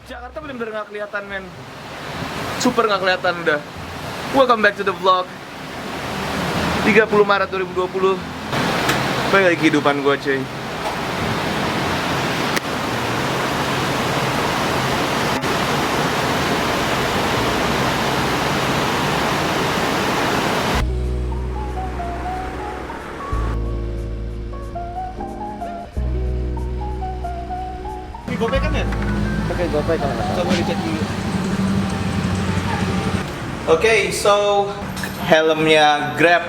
Jakarta bener-bener nggak kelihatan, men. Super nggak kelihatan udah. Welcome back to the vlog. 30 Maret 2020. Balik lagi kehidupan gue, cuy. Ini GoPay kan ya? Pakai GoPay kalau nggak salah. Coba dicek dulu. Oke, so helmnya Grab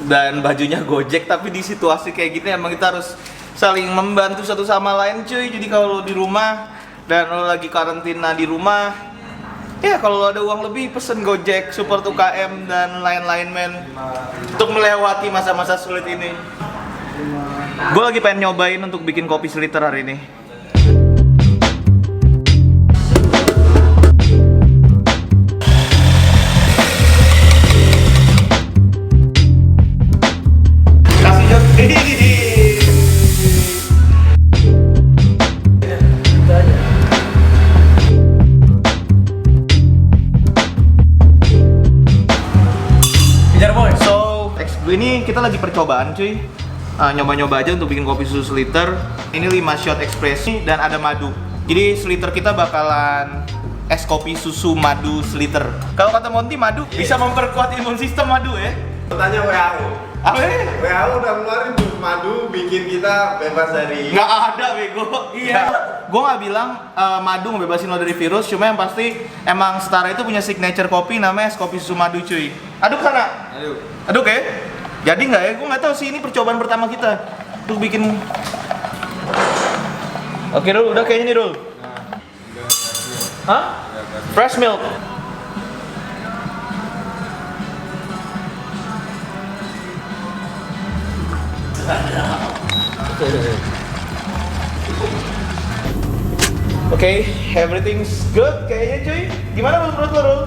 dan bajunya Gojek, tapi di situasi kayak gini emang kita harus saling membantu satu sama lain, cuy. Jadi kalau lo di rumah dan lo lagi karantina di rumah, ya kalau lo ada uang lebih pesen Gojek, Super UKM dan lain-lain, men, untuk melewati masa-masa sulit ini. Gue lagi pengen nyobain untuk bikin kopi seliter hari ini. Ini kita lagi percobaan, cuy. Nyoba-nyoba aja untuk bikin kopi susu seliter. Ini 5 shot espresso dan ada madu. Jadi seliter kita bakalan es kopi susu madu seliter. Kalau kata Monty, madu bisa memperkuat imun sistem, madu ya. Tanya WHO. Apa? WHO udah ngeluarin jus madu bikin kita bebas dari. Nggak ada, bego. Iya. Gue nggak bilang madu ngebebasin lo dari virus, cuma yang pasti emang Setara itu punya signature kopi namanya es kopi susu madu, cuy. Aduk sana. Aduk ya. Jadi nggak ya? Gue nggak tahu sih, ini percobaan pertama kita untuk bikin. Oke, Dul, udah kayaknya nih, Dul. Hah? Fresh milk. Oke, everything's good kayaknya, cuy. Gimana menurut lo, Dul?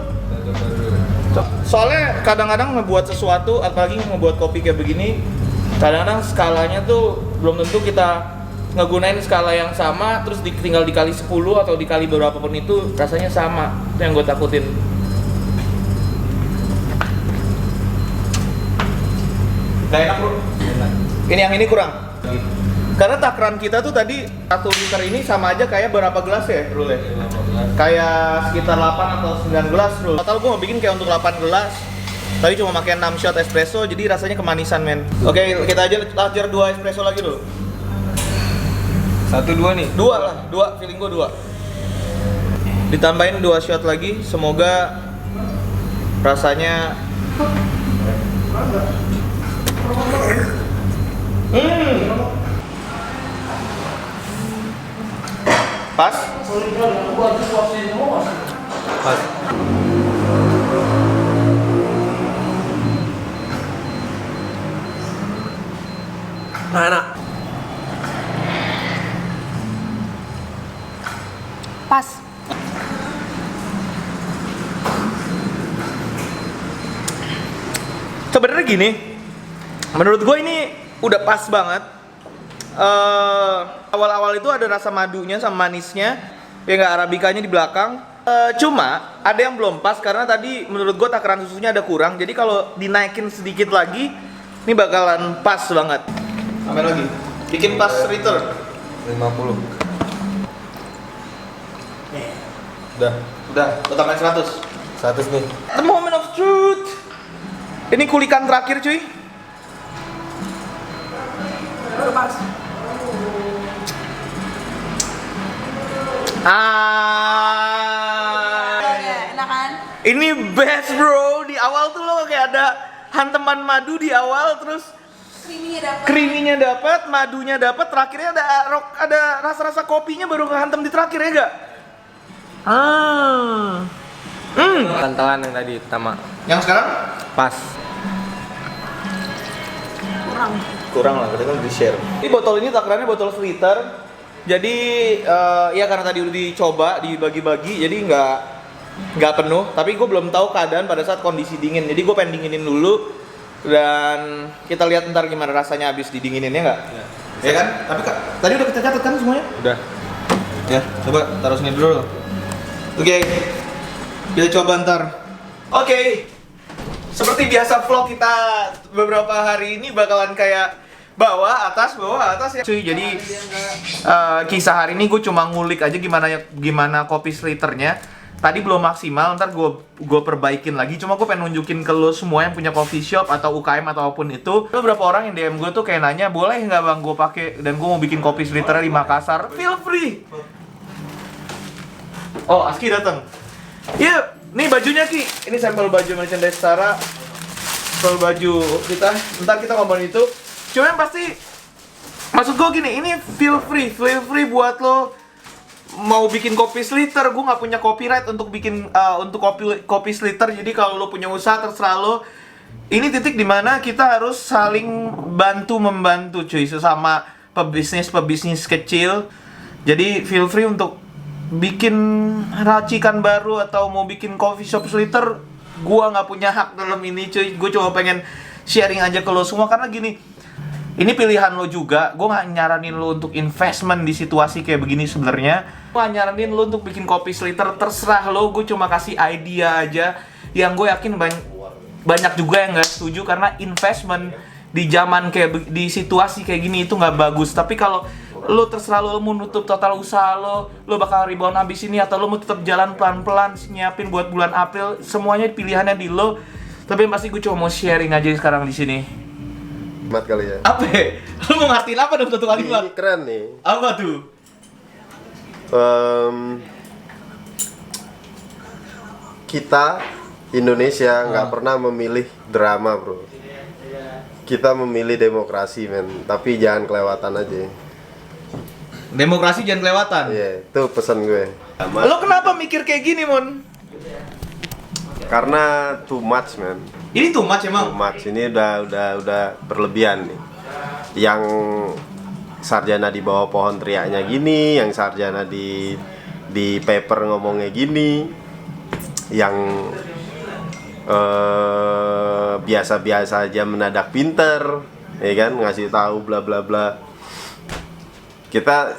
Soalnya kadang-kadang ngebuat sesuatu, apalagi ngebuat kopi kayak begini, kadang-kadang skalanya tuh belum tentu kita ngegunain skala yang sama, terus tinggal dikali 10 atau dikali berapa pun itu rasanya sama. Itu yang gue takutin. Gak enak, bro? Enak. Ini yang ini kurang? Karena takaran kita tuh tadi 1 liter ini sama aja kayak berapa gelas ya, Bro? Ya? Kayak sekitar 8 atau 9 gelas, Bro. Total gue mau bikin kayak untuk 8 gelas. Tapi cuma pakai 6 shot espresso, jadi rasanya kemanisan, men. Oke, kita aja lajar 2 espresso lagi dulu. 1, 2 nih. 2 lah, 2, feeling gue 2. Ditambahin 2 shot lagi, semoga rasanya pas. Pas. Nah, enak. Pas. Sebenarnya gini, menurut gue ini udah pas banget. Awal-awal itu ada rasa madunya sama manisnya, ya nggak, arabikanya di belakang. Cuma ada yang belum pas karena tadi menurut gue takaran susunya ada kurang. Jadi kalau dinaikin sedikit lagi, ini bakalan pas banget. Sampai lagi, bikin pas liter 50. Udah, lo tambahin 100. 100 nih. The moment of truth. Ini kulikan terakhir, cuy. Pas. Enak kan? Ini best, bro. Di awal tuh lo kayak ada hantaman madu di awal, terus creamy-nya dapat, madunya dapat, terakhirnya ada rasa-rasa kopinya baru kehantam di terakhir, ya gak? Kantalan yang tadi pertama. Yang sekarang? Pas. Kurang lah, kita kan di-share. Ini botol ini takarannya botol seliter. Jadi ya karena tadi udah dicoba, dibagi-bagi, jadi nggak penuh. Tapi gue belum tahu keadaan pada saat kondisi dingin. Jadi gue pengen dinginin dulu dan kita lihat ntar gimana rasanya habis didinginin, ya nggak? Ya kan? Tapi tadi udah kita catat kan semuanya? Udah. Ya, coba taruh sini dulu. Oke, kita coba ntar. Oke, seperti biasa vlog kita beberapa hari ini bakalan kayak bawah atas ya cuy. Jadi kisah hari ini gue cuma ngulik aja gimana kopi slitternya. Tadi belum maksimal, ntar gue perbaikin lagi. Cuma gue pengen nunjukin ke lo semua yang punya coffee shop atau UKM atau apapun itu. Lo beberapa orang yang DM gue tuh kayak nanya, boleh nggak bang gue pakai dan gue mau bikin kopi slitternya di Makassar? Feel free. Oh, Aski datang. Iya, nih bajunya Ki. Ini sampel baju merchandise Tara. Sampel baju kita. Ntar kita ngomongin itu. Cuma yang pasti, maksud gue gini, ini feel free buat lo mau bikin kopi sliter. Gue nggak punya copyright untuk bikin untuk kopi sliter. Jadi kalau lo punya usaha terserah lo. Ini titik dimana kita harus saling bantu membantu cuy, sesama pebisnis kecil. Jadi feel free untuk bikin racikan baru atau mau bikin coffee shop sliter. Gua nggak punya hak dalam ini cuy. Gue cuma pengen sharing aja ke lo semua karena gini, ini pilihan lo juga. Gue nggak nyaranin lo untuk investment di situasi kayak begini sebenarnya. Gue nggak nyaranin lo untuk bikin kopi sliter, terserah lo. Gue cuma kasih idea aja yang gue yakin banyak juga yang nggak setuju karena investment di zaman kayak di situasi kayak gini itu nggak bagus. Tapi kalau lo terserah lo mau nutup total usaha lo bakal rebound habis ini atau lo mau tetap jalan pelan-pelan nyiapin buat bulan April, semuanya pilihannya di lo. Tapi yang pasti gue cuma mau sharing aja sekarang di sini. Kalimat kali ya. Apa? Lo mau ngastiin apa dong satu kalimat? Ini keren nih. Apa tuh? Kita Indonesia nggak pernah memilih drama bro. Kita memilih demokrasi men. Tapi jangan kelewatan aja. Demokrasi jangan kelewatan. Iya, itu pesan gue. Lo kenapa mikir kayak gini, Mon? Karena too much man. Ini too much emang. Too much ini udah berlebihan nih. Yang sarjana di bawah pohon teriaknya gini, yang sarjana di paper ngomongnya gini, yang biasa-biasa aja menadak pinter, ya kan, ngasih tahu bla bla bla. Kita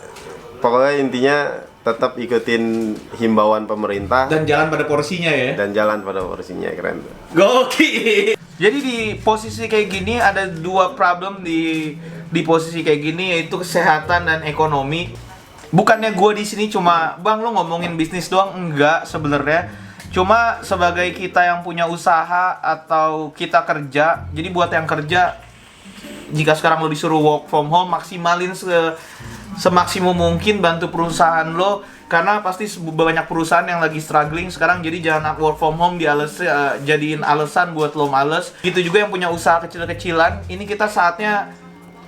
pokoknya intinya tetap ikutin himbauan pemerintah Dan jalan pada porsinya ya. Keren tuh. Gokil. Jadi di posisi kayak gini ada dua problem di posisi kayak gini, yaitu kesehatan dan ekonomi. Bukannya gue di sini cuma bang lo ngomongin bisnis doang, enggak sebenarnya. Cuma sebagai kita yang punya usaha atau kita kerja, jadi buat yang kerja, jika sekarang lo disuruh work from home, maksimalin semaksimum mungkin bantu perusahaan lo, karena pasti banyak perusahaan yang lagi struggling sekarang. Jadi jangan work from home jadiin alasan buat lo males. Gitu juga yang punya usaha kecil-kecilan, ini kita saatnya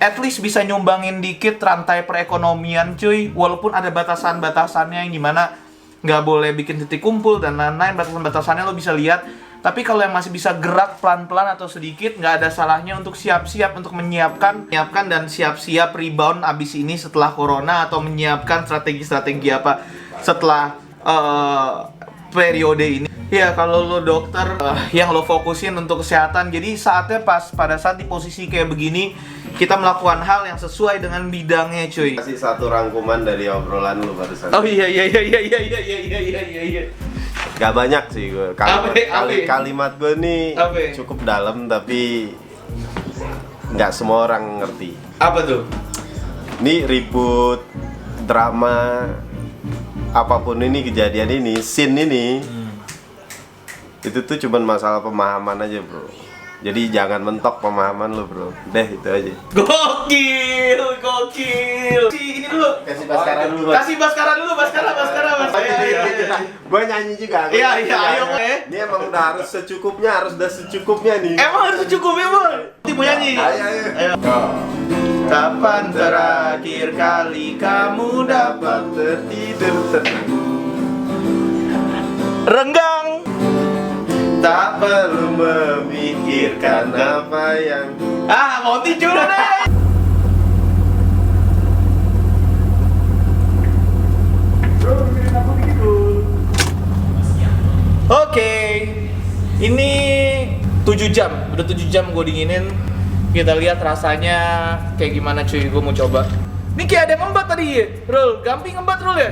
at least bisa nyumbangin dikit rantai perekonomian cuy. Walaupun ada batasan-batasannya yang dimana nggak boleh bikin titik kumpul dan lain-lain, batasan-batasannya lo bisa lihat. Tapi kalau yang masih bisa gerak pelan-pelan atau sedikit, nggak ada salahnya untuk siap-siap untuk menyiapkan dan siap-siap rebound abis ini setelah corona, atau menyiapkan strategi-strategi apa setelah periode ini. Ya kalau lo dokter yang lo fokusin untuk kesehatan, jadi saatnya pada saat di posisi kayak begini kita melakukan hal yang sesuai dengan bidangnya cuy. Kasih satu rangkuman dari obrolan lu barusan. Oh iya. Gak banyak sih gue. Kalimat gue nih cukup dalam tapi nggak semua orang ngerti. Apa tuh? Ini ribut, drama, apapun ini, kejadian ini, scene ini, itu tuh cuman masalah pemahaman aja bro. Jadi jangan mentok pemahaman lo bro. Deh itu aja. Gokil. Ini dulu. Kasih Baskara dulu. Baskara. Gue nyanyi juga. Iya, ayo Ini emang udah harus secukupnya nih. Emang harus secukupnya, Bang. Nanti mau nyanyi. Ayo. Kapan terakhir kali kamu dapat tertidur tenang? renggang? Tak perlu memikirkan apa yang Mau tidur deh. Oke, ini 7 jam, udah 7 jam gue dinginin. Kita lihat rasanya kayak gimana cuy, gue mau coba. Ini kayak ada yang ngembat tadi ya, Rul, Gamping ngembat Rul ya?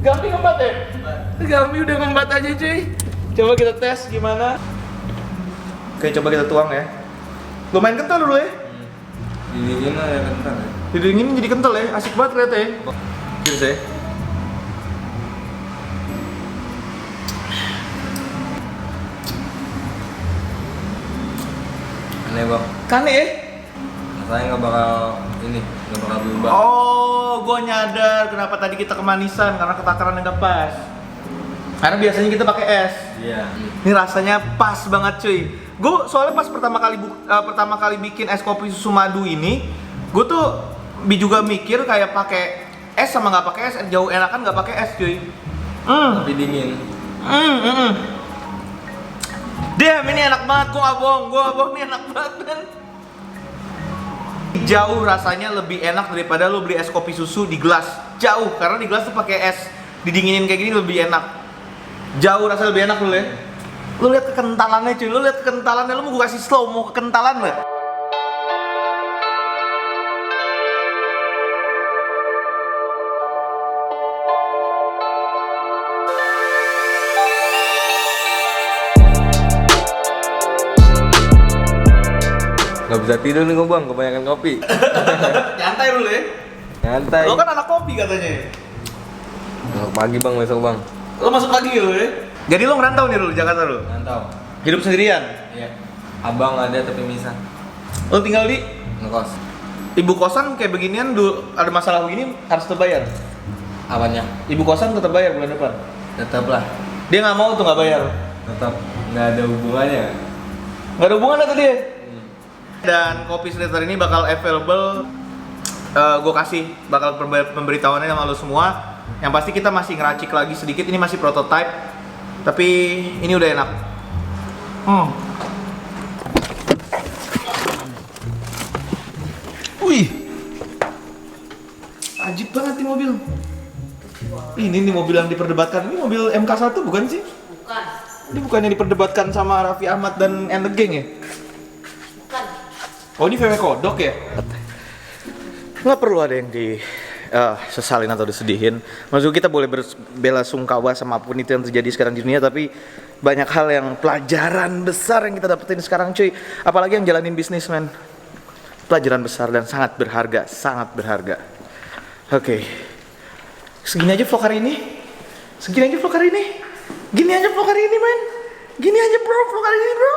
Gamping ngembat ya? Kami udah ngembat aja cuy. Coba kita tes gimana. Oke, coba kita tuang ya. Lumayan kental dulu ya. Dingin lah ya kental ya. Didingin jadi kental ya, asik banget ternyata ya. Cheers ya. Aneh bang. Kan ya? Rasanya nggak bakal nggak bakal berubah. Oh, gue nyadar kenapa tadi kita kemanisan karena ketakaran yang gak pas. Karena biasanya kita pakai es. Iya. Ini rasanya pas banget cuy. Gue soalnya pas pertama kali bikin es kopi susu madu ini, gue tuh juga mikir kayak pakai es sama nggak pakai es jauh enakan nggak pakai es cuy. Tapi dingin. Damn, ini enak banget, gue nggak bohong, ini enak banget man. Jauh rasanya lebih enak daripada lo beli es kopi susu di gelas. Jauh, karena di gelas tuh pakai es didinginin kayak gini lebih enak. Jauh rasanya lebih enak lo ya. Lo lihat kekentalannya cuy, lo mau gue kasih slow mo kekentalan nggak? Nggak bisa tidur nih gue bang, kebanyakan kopi. Nyantai dulu ya. Nyantai. Lo kan anak kopi katanya. Besok pagi bang, besok bang. Lo masuk pagi lo ya. Jadi lo ngerantau nih lo Jakarta lo. Nantau. Hidup sendirian. Iya. Abang ada tapi misah. Lo tinggal di Ngekos. ibu kosan kayak beginian ada masalah begini harus terbayar. Apanya? Ibu kosan tetap bayar bulan depan. Tetap lah. Dia nggak mau tuh nggak bayar. Tetap. Nggak ada hubungannya. Nggak ada hubungannya tuh dia. Dan kopi Sliter ini bakal available. Gue bakal pemberitahuannya sama lo semua. Yang pasti kita masih ngeracik lagi sedikit. Ini masih prototype. Tapi ini udah enak. Wih, ajib banget nih mobil. Ini nih mobil yang diperdebatkan. Ini mobil MK1 bukan sih? Bukan. Ini bukannya diperdebatkan sama Raffi Ahmad dan The Gang ya? Bukan. Oh, ini VW kodok ya? Nggak perlu ada yang sesalin atau disedihin. Maksud kita boleh berbela sungkawa sama apapun itu yang terjadi sekarang di dunia, tapi banyak hal yang pelajaran besar yang kita dapetin sekarang cuy. Apalagi yang jalanin bisnis men. Pelajaran besar dan sangat berharga, sangat berharga. Oke. Segini aja vlog hari ini. Gini aja vlog hari ini men. Gini aja vlog hari ini bro.